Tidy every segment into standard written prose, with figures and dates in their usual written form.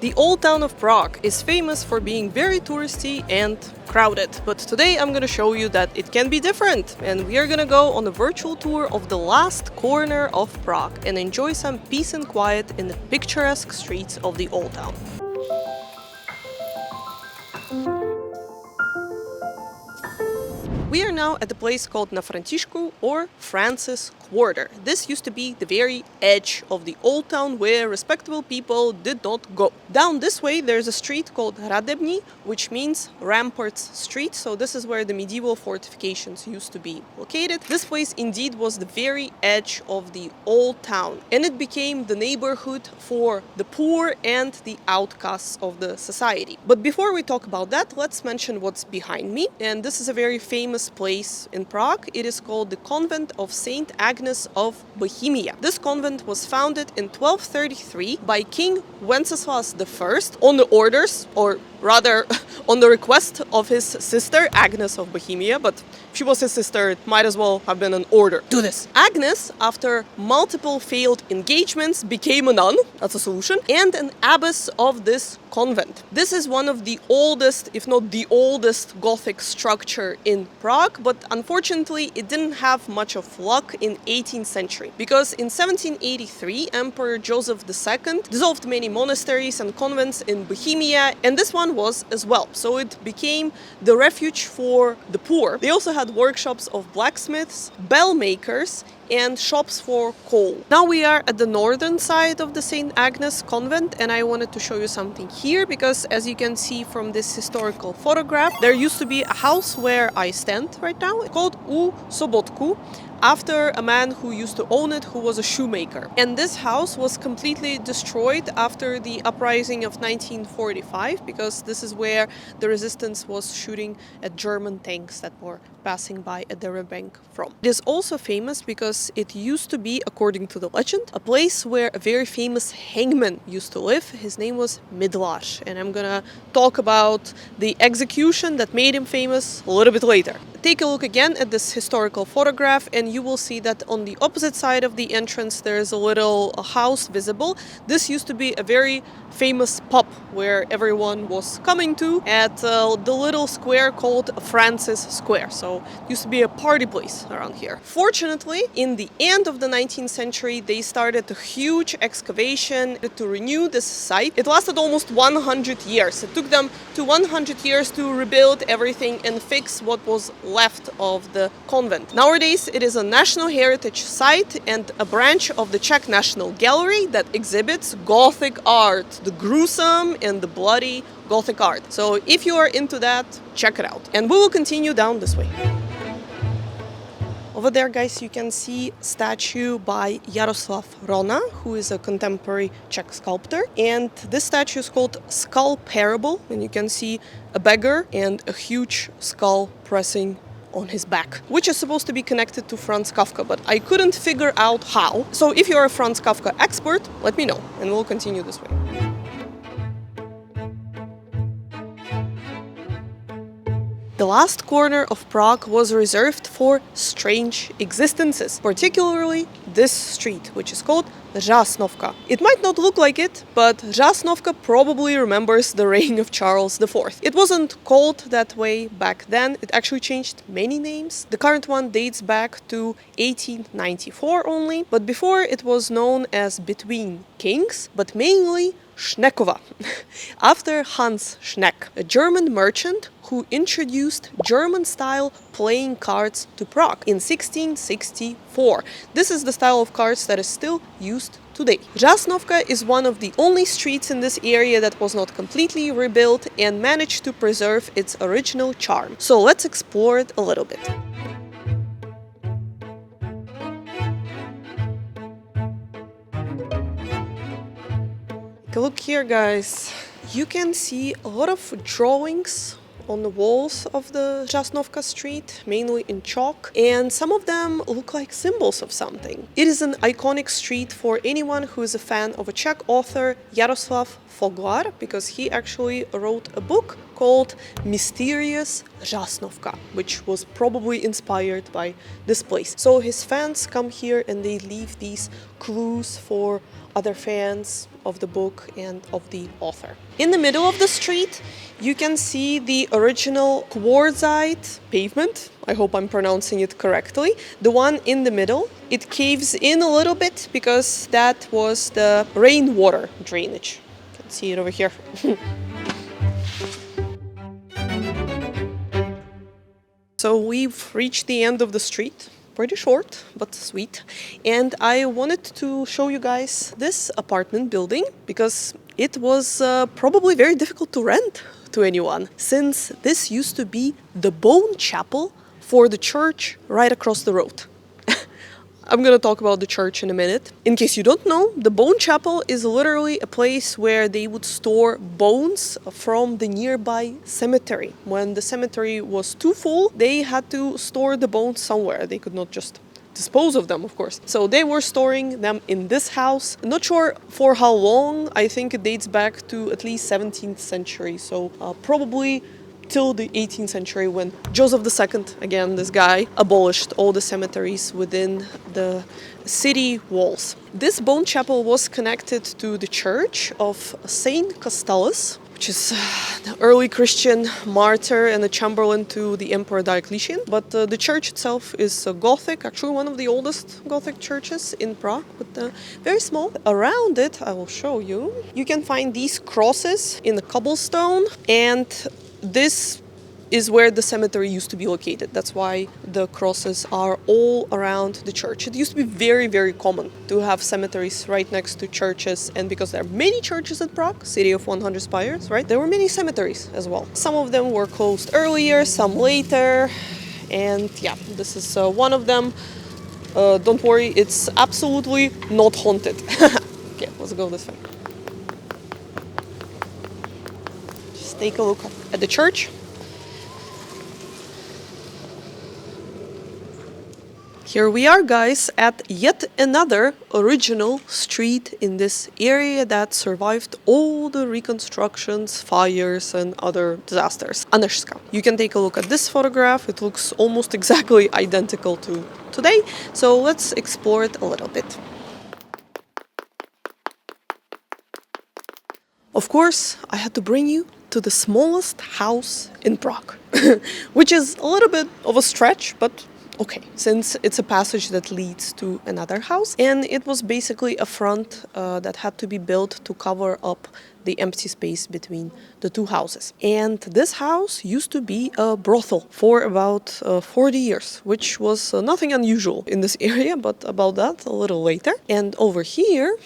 The old town of Prague is famous for being very touristy and crowded, but today I'm gonna show you that it can be different, and we are gonna go on a virtual tour of the last corner of Prague and enjoy some peace and quiet in the picturesque streets of the old town. We are now at the place called Na Franciszku, or Francis Quarter. This used to be the very edge of the old town where respectable people did not go. Down this way there's a street called Hradební, which means Ramparts Street, so this is where the medieval fortifications used to be located. This place indeed was the very edge of the old town, and it became the neighborhood for the poor and the outcasts of the society. But before we talk about that, let's mention what's behind me, and this is a very famous place in Prague. It is called the Convent of Saint Agnes of Bohemia. This convent was founded in 1233 by King Wenceslas I on the orders, or rather on the request of his sister Agnes of Bohemia, but if she was his sister, it might as well have been an order. Do this. Agnes, after multiple failed engagements, became a nun, that's a solution, and an abbess of this convent. This is one of the oldest, if not the oldest, Gothic structure in Prague, but unfortunately it didn't have much of luck in 18th century, because in 1783 Emperor Joseph II dissolved many monasteries and convents in Bohemia, and this one was as well. So it became the refuge for the poor. They also had workshops of blacksmiths, bell makers, and shops for coal. Now we are at the northern side of the St. Agnes convent, and I wanted to show you something here because, as you can see from this historical photograph, there used to be a house where I stand right now called U Sobotku, after a man who used to own it, who was a shoemaker. And this house was completely destroyed after the uprising of 1945, because this is where the resistance was shooting at German tanks that were passing by at the riverbank from. It is also famous because it used to be, according to the legend, a place where a very famous hangman used to live. His name was Midlars, and I'm gonna talk about the execution that made him famous a little bit later. Take a look again at this historical photograph and you will see that on the opposite side of the entrance there is a little house visible. This used to be a very famous pub where everyone was coming to at the little square called Francis Square. So it used to be a party place around here. Fortunately, in the end of the 19th century, they started a huge excavation to renew this site. It lasted almost 100 years. It took them to 100 years to rebuild everything and fix what was left of the convent. Nowadays, it is a National Heritage Site and a branch of the Czech National Gallery that exhibits Gothic art, the gruesome and the bloody Gothic art. So if you are into that, check it out. And we will continue down this way. Over there, guys, you can see a statue by Jaroslav Rona, who is a contemporary Czech sculptor. And this statue is called Skull Parable, and you can see a beggar and a huge skull pressing on his back, which is supposed to be connected to Franz Kafka, but I couldn't figure out how. So if you're a Franz Kafka expert, let me know, and we'll continue this way. The last corner of Prague was reserved for strange existences, particularly this street, which is called Řasnovka. It might not look like it, but Řasnovka probably remembers the reign of Charles IV. It wasn't called that way back then. It actually changed many names. The current one dates back to 1894 only, but before it was known as Between Kings, but mainly Schneckova, after Hans Schneck, a German merchant who introduced German-style playing cards to Prague in 1664. This is the style of cards that is still used today. Řasnovka is one of the only streets in this area that was not completely rebuilt and managed to preserve its original charm. So let's explore it a little bit. Look here, guys. You can see a lot of drawings on the walls of the Řasnovka street, mainly in chalk, and some of them look like symbols of something. It is an iconic street for anyone who is a fan of a Czech author, Jaroslav Foglar, because he actually wrote a book called Mysterious Řasnovka, which was probably inspired by this place. So his fans come here and they leave these clues for other fans of the book and of the author. In the middle of the street, you can see the original quartzite pavement. I hope I'm pronouncing it correctly. The one in the middle. It caves in a little bit because that was the rainwater drainage. You can see it over here. So we've reached the end of the street. Pretty short, but sweet. And I wanted to show you guys this apartment building because it was probably very difficult to rent to anyone, since this used to be the bone chapel for the church right across the road. I'm gonna talk about the church in a minute. In case you don't know, the bone chapel is literally a place where they would store bones from the nearby cemetery. When the cemetery was too full, they had to store the bones somewhere. They could not just dispose of them, of course. So they were storing them in this house. Not sure for how long. I think it dates back to at least 17th century. So probably till the 18th century, when Joseph II, again this guy, abolished all the cemeteries within the city walls. This bone chapel was connected to the church of Saint Castellus, which is the early Christian martyr and a chamberlain to the Emperor Diocletian. But the church itself is Gothic, actually one of the oldest Gothic churches in Prague, but very small. Around it, I will show you, you can find these crosses in the cobblestone, and this is where the cemetery used to be located. That's why the crosses are all around the church. It used to be very, very common to have cemeteries right next to churches, and because there are many churches in Prague, city of 100 spires, right? There were many cemeteries as well. Some of them were closed earlier, some later, and yeah, this is one of them. Don't worry, it's absolutely not haunted. Okay, let's go this way. Just take a look at the church. Here we are, guys, at yet another original street in this area that survived all the reconstructions, fires, and other disasters. Aneška. You can take a look at this photograph. It looks almost exactly identical to today. So let's explore it a little bit. Of course, I had to bring you to the smallest house in Prague, which is a little bit of a stretch, but okay, since it's a passage that leads to another house, and it was basically a front that had to be built to cover up the empty space between the two houses. And this house used to be a brothel for about 40 years, which was nothing unusual in this area, but about that a little later. And over here,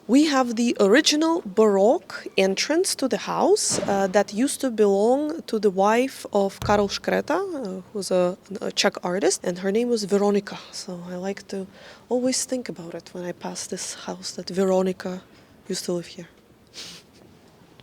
we have the original Baroque entrance to the house that used to belong to the wife of Karel Škreta, who was a Czech artist, and her name was Veronika. So I like to always think about it when I pass this house, that Veronika used to live here.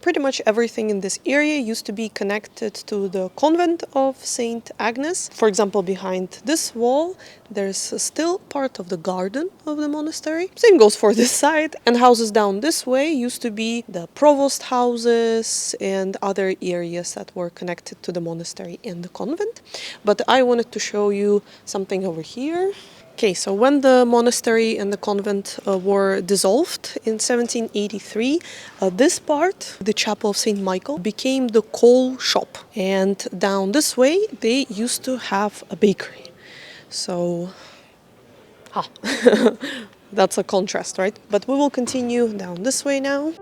Pretty much everything in this area used to be connected to the convent of Saint Agnes. For example, behind this wall, there's still part of the garden of the monastery. Same goes for this side. And houses down this way used to be the provost houses and other areas that were connected to the monastery and the convent. But I wanted to show you something over here. Okay, so when the monastery and the convent were dissolved in 1783, this part, the chapel of St. Michael, became the coal shop. And down this way, they used to have a bakery. So, that's a contrast, right? But we will continue down this way now.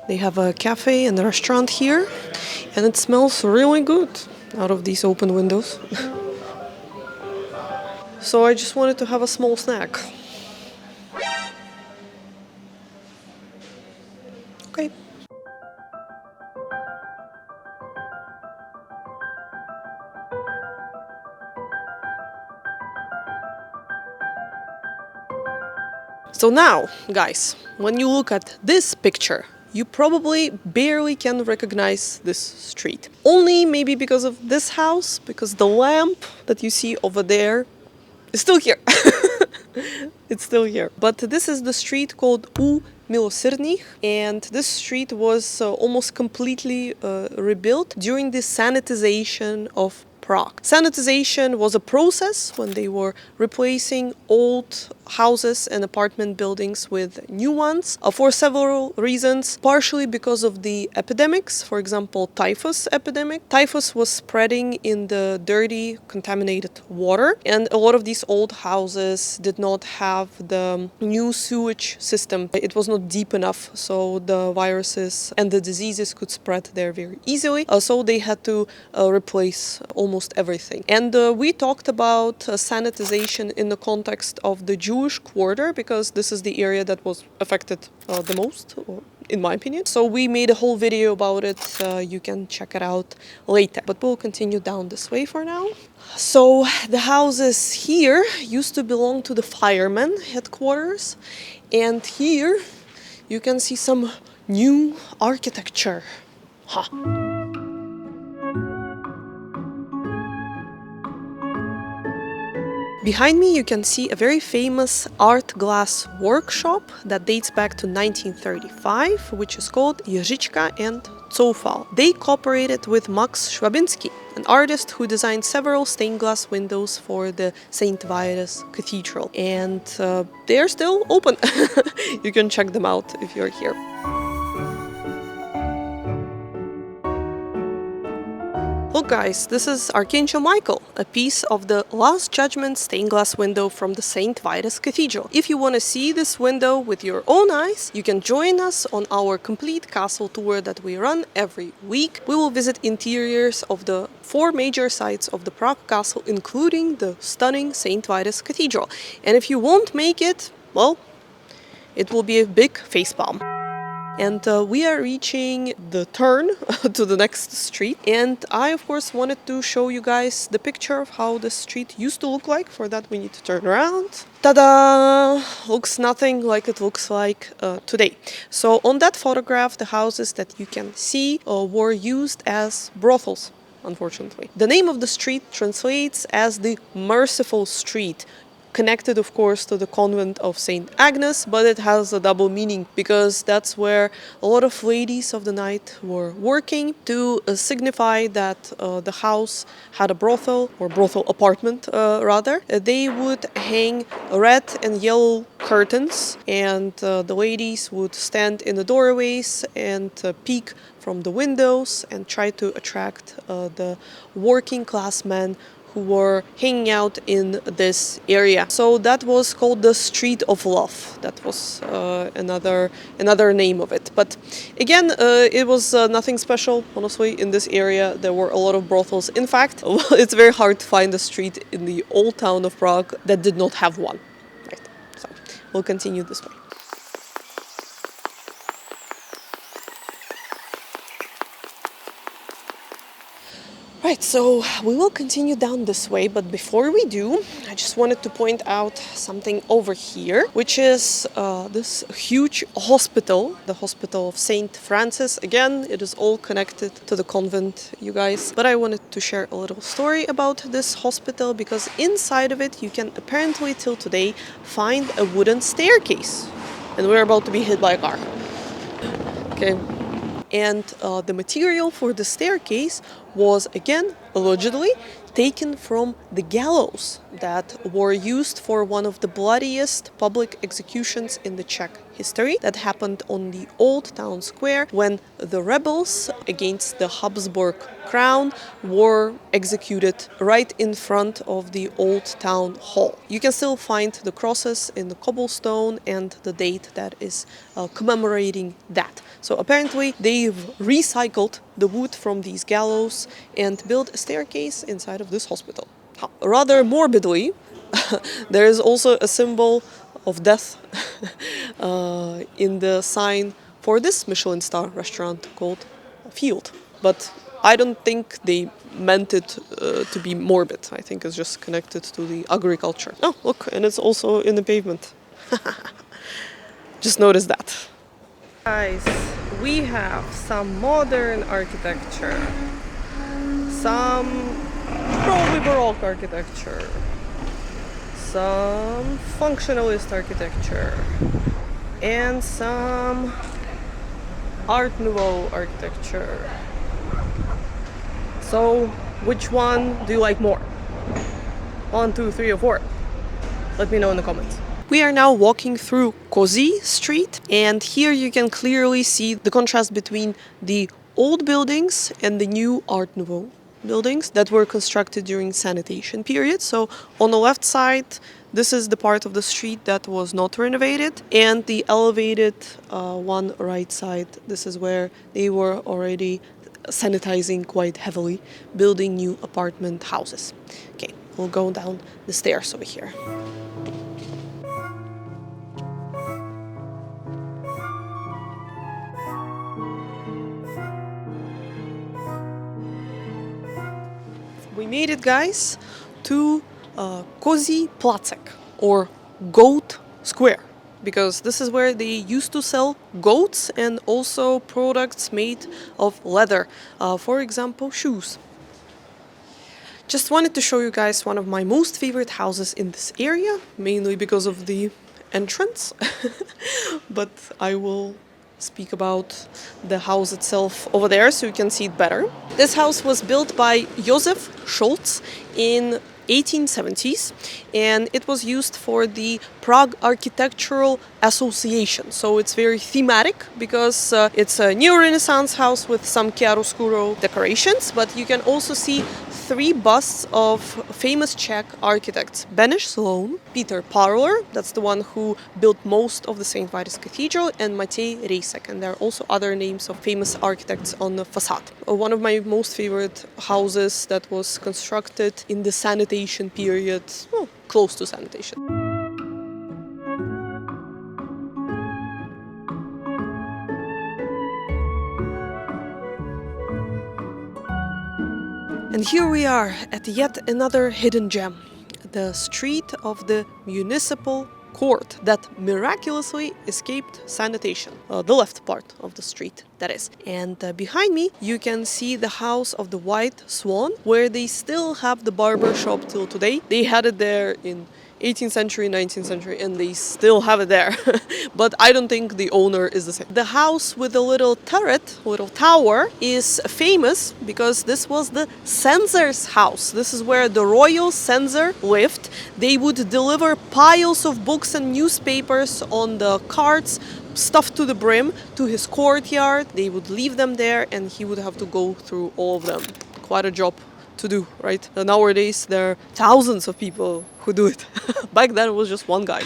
They have a cafe and a restaurant here, and it smells really good out of these open windows. So I just wanted to have a small snack. Okay. So now, guys, when you look at this picture, you probably barely can recognize this street. Only maybe because of this house, because the lamp that you see over there is still here. It's still here. But this is the street called U Milosrdných, and this street was almost completely rebuilt during the sanitization of Prague. Sanitization was a process when they were replacing old houses and apartment buildings with new ones for several reasons, partially because of the epidemics. For example, typhus epidemic. Typhus was spreading in the dirty, contaminated water, and a lot of these old houses did not have the new sewage system. It was not deep enough, so the viruses and the diseases could spread there very easily. So they had to replace almost everything. And we talked about sanitization in the context of the Jewish quarter, because this is the area that was affected the most, in my opinion. So we made a whole video about it. You can check it out later. But we'll continue down this way for now. So the houses here used to belong to the firemen headquarters. And here you can see some new architecture. Huh. Behind me you can see a very famous art glass workshop that dates back to 1935, which is called Ježička and Zoufal. They cooperated with Max Schwabinski, an artist who designed several stained glass windows for the St. Vitus Cathedral. And they're still open. You can check them out if you're here. Look guys, this is Archangel Michael, a piece of the Last Judgment stained glass window from the St. Vitus Cathedral. If you want to see this window with your own eyes, you can join us on our complete castle tour that we run every week. We will visit interiors of the 4 major sites of the Prague Castle, including the stunning St. Vitus Cathedral. And if you won't make it, well, it will be a big facepalm. And we are reaching the turn to the next street. And I, of course, wanted to show you guys the picture of how the street used to look like. For that, we need to turn around. Ta-da! Looks nothing like it looks like today. So on that photograph, the houses that you can see were used as brothels, unfortunately. The name of the street translates as the Merciful Street, connected of course to the convent of St. Agnes, but it has a double meaning because that's where a lot of ladies of the night were working to signify that the house had a brothel, or brothel apartment rather. They would hang red and yellow curtains, and the ladies would stand in the doorways and peek from the windows and try to attract the working class men who were hanging out in this area. So that was called the Street of Love. That was another name of it. But again, it was nothing special, honestly. In this area, there were a lot of brothels. In fact, it's very hard to find a street in the old town of Prague that did not have one. Right. So we'll continue this way. Right, so we will continue down this way, but before we do, I just wanted to point out something over here, which is this huge hospital, the Hospital of St. Francis. Again, it is all connected to the convent, you guys. But I wanted to share a little story about this hospital, because inside of it, you can apparently till today find a wooden staircase. And we're about to be hit by a car. Okay. And the material for the staircase was, again, allegedly taken from the gallows that were used for one of the bloodiest public executions in the Czech history that happened on the Old Town Square when the rebels against the Habsburg crown were executed right in front of the Old Town Hall. You can still find the crosses in the cobblestone and the date that is commemorating that. So apparently they've recycled the wood from these gallows and built a staircase inside of this hospital. Rather morbidly, there is also a symbol of death in the sign for this Michelin star restaurant called Field. But I don't think they meant it to be morbid. I think it's just connected to the agriculture. Oh, look, and it's also in the pavement. Just notice that. Guys, we have some modern architecture, some probably Baroque architecture, some functionalist architecture, and some Art Nouveau architecture. So Which one do you like more? 1, 2, 3, or 4? Let me know in the comments. We are now walking through Kozy Street, and here you can clearly see the contrast between the old buildings and the new Art Nouveau buildings that were constructed during sanitation period. So on the left side, this is the part of the street that was not renovated, and the elevated one right side, this is where they were already sanitizing quite heavily, building new apartment houses. Okay, we'll go down the stairs over here. We made it, guys, to Kozy Placek, or Goat Square, because this is where they used to sell goats and also products made of leather, for example, shoes. Just wanted to show you guys one of my most favorite houses in this area, mainly because of the entrance, but I will speak about the house itself over there so you can see it better. This house was built by Josef Scholz in 1870s, and it was used for the Prague Architectural Association. So it's very thematic because it's a neo-Renaissance house with some chiaroscuro decorations, but you can also see 3 busts of famous Czech architects: Beneš Sloan, Peter Parler, that's the one who built most of the St. Vitus Cathedral, and Matěj Rejsek. And there are also other names of famous architects on the facade. One of my most favorite houses that was constructed in the sanitation period, well, close to sanitation. And here we are at yet another hidden gem, the street of the municipal court that miraculously escaped sanitation, the left part of the street, that is. And behind me you can see the house of the White Swan, where they still have the barber shop till today. They had it there in 18th century, 19th century, and they still have it there. But I don't think the owner is the same. The house with the little turret, little tower, is famous because this was the censor's house. This is where the royal censor lived. They would deliver piles of books and newspapers on the carts, stuffed to the brim, to his courtyard. They would leave them there and he would have to go through all of them. Quite a job to do, right? Nowadays there are thousands of people who do it. Back then it was just one guy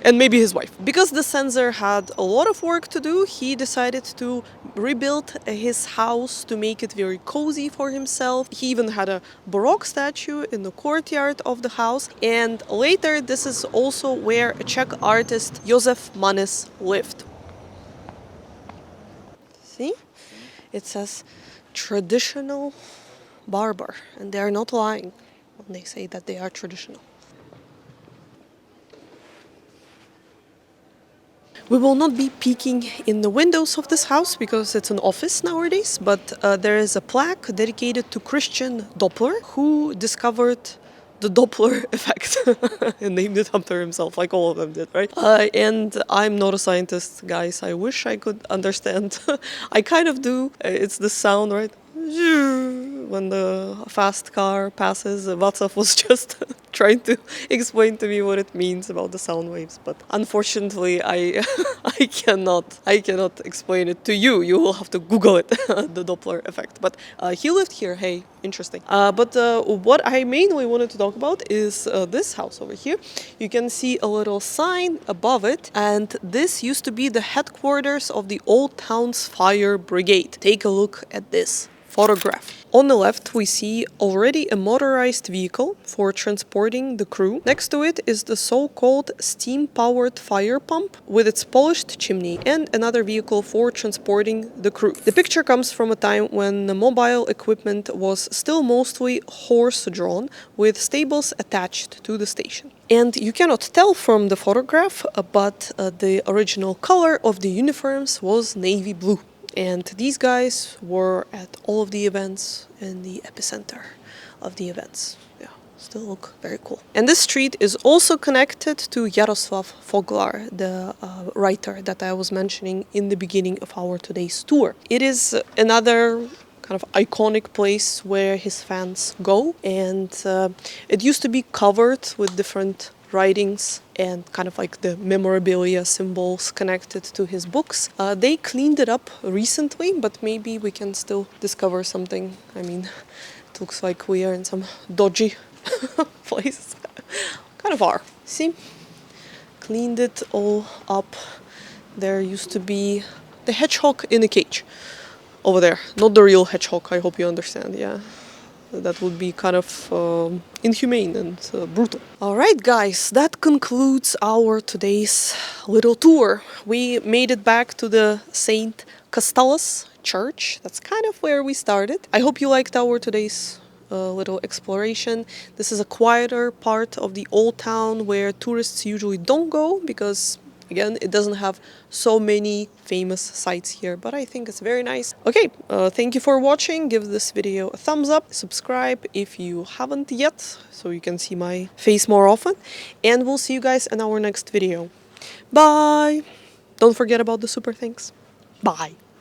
and maybe his wife. Because the censor had a lot of work to do, he decided to rebuild his house to make it very cozy for himself. He even had a Baroque statue in the courtyard of the house, and later this is also where a Czech artist Josef Manes lived. See? It says traditional barber, and they are not lying when they say that they are traditional. We will not be peeking in the windows of this house because it's an office nowadays, but there is a plaque dedicated to Christian Doppler, who discovered the Doppler effect and named it after himself, like all of them did, right? And I'm not a scientist, guys. I wish I could understand. I kind of do. It's the sound, right? When the fast car passes. Václav was just trying to explain to me what it means about the sound waves, but unfortunately I cannot explain it to you. You will have to Google it, the Doppler effect. But he lived here. Hey, interesting. But what I mainly wanted to talk about is this house over here. You can see a little sign above it, and this used to be the headquarters of the Old Town's fire brigade. Take a look at this photograph. On the left we see already a motorized vehicle for transporting the crew. Next to it is the so-called steam-powered fire pump with its polished chimney, and another vehicle for transporting the crew. The picture comes from a time when the mobile equipment was still mostly horse-drawn, with stables attached to the station. And you cannot tell from the photograph, but the original color of the uniforms was navy blue. And these guys were at all of the events in the epicenter of the events. Yeah, still look very cool. And this street is also connected to Jaroslav Foglar, the writer that I was mentioning in the beginning of our today's tour. It is another kind of iconic place where his fans go. And it used to be covered with different writings and kind of like the memorabilia symbols connected to his books. They cleaned it up recently, but maybe we can still discover something. I mean, it looks like we are in some dodgy place. Kind of are. See? Cleaned it all up. There used to be the hedgehog in a cage over there. Not the real hedgehog, I hope you understand, yeah. That would be kind of inhumane and brutal. Alright guys, that concludes our today's little tour. We made it back to the St. Castellus church. That's kind of where we started. I hope you liked our today's little exploration. This is a quieter part of the old town where tourists usually don't go because, again, it doesn't have so many famous sites here, but I think it's very nice. Okay, thank you for watching. Give this video a thumbs up, subscribe if you haven't yet, so you can see my face more often, and we'll see you guys in our next video. Bye! Don't forget about the super thanks. Bye!